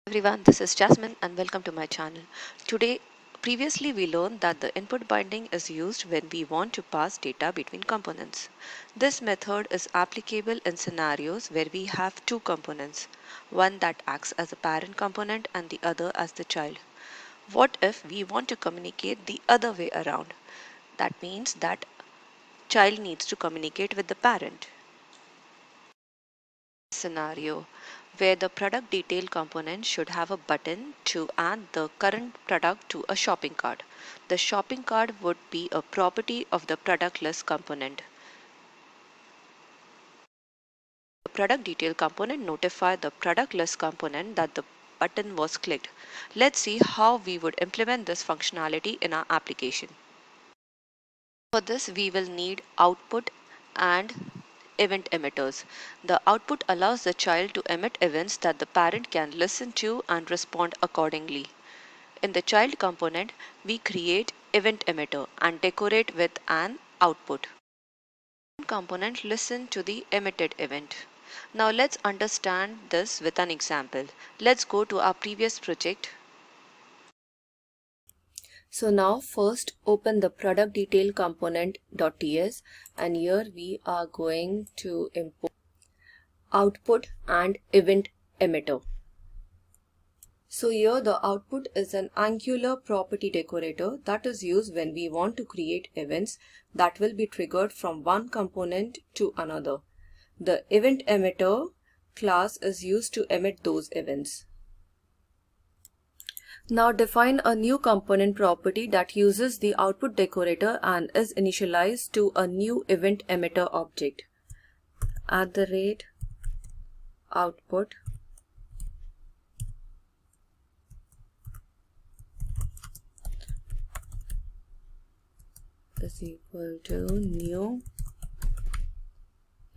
Everyone, this is Jasmine and welcome to my channel. Today, previously we learned that the input binding is used when we want to pass data between components. This method is applicable in scenarios where we have two components, one that acts as a parent component and the other as the child. What if we want to communicate the other way around? That means that child needs to communicate with the parent. Scenario where the product detail component should have a button to add the current product to a shopping cart. The shopping cart would be a property of the product list component. The product detail component notify the product list component that the button was clicked. Let's see how we would implement this functionality in our application. For this, we will need output and event emitters. The output allows the child to emit events that the parent can listen to and respond accordingly. In the child component, we create event emitter and decorate with an output. Component listen to the emitted event. Now let's understand this with an example. Let's go to our previous project. So now first open the product detail component.ts and here we are going to import output and event emitter. So here the output is an angular property decorator that is used when we want to create events that will be triggered from one component to another. The event emitter class is used to emit those events. Now define a new component property that uses the output decorator and is initialized to a new event emitter object. @output is equal to new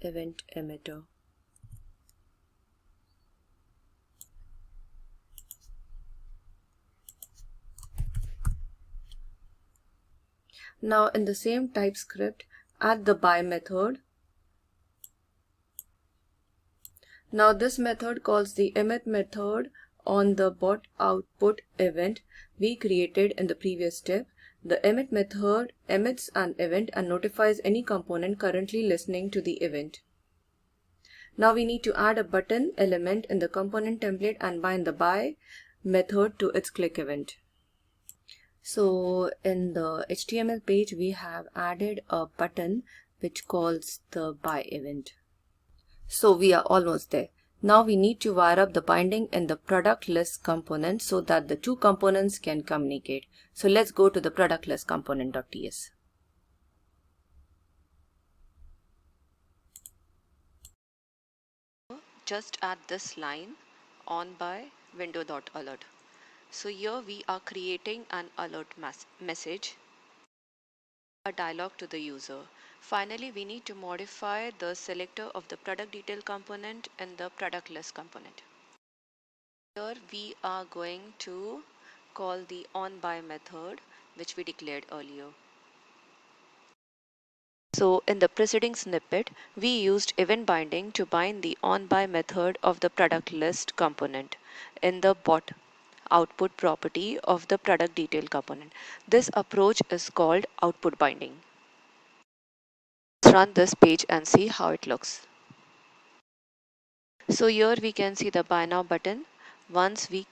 event emitter. Now in the same TypeScript, add the by method. Now this method calls the emit method on the bot output event we created in the previous step. The emit method emits an event and notifies any component currently listening to the event. Now we need to add a button element in the component template and bind the by method to its click event. So in the HTML page, we have added a button which calls the by event. So we are almost there. Now we need to wire up the binding in the product list component so that the two components can communicate. So let's go to the product list component.ts. Just add this line on by window.alert. So here we are creating an alert message, a dialog to the user. Finally, we need to modify the selector of the product detail component in the product list component. Here we are going to call the onBy method, which we declared earlier. So in the preceding snippet, we used event binding to bind the onBy method of the product list component in the bot output property of the product detail component. This approach is called output binding. Let's run this page and see how it looks. So here we can see the buy now button. Once we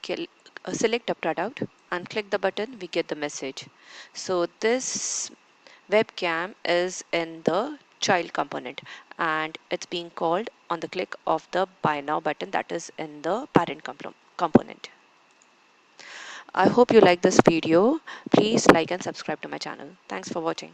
select a product and click the button, we get the message. So this webcam is in the child component and it's being called on the click of the buy now button that is in the parent component. I hope you like this video. Please like and subscribe to my channel. Thanks for watching.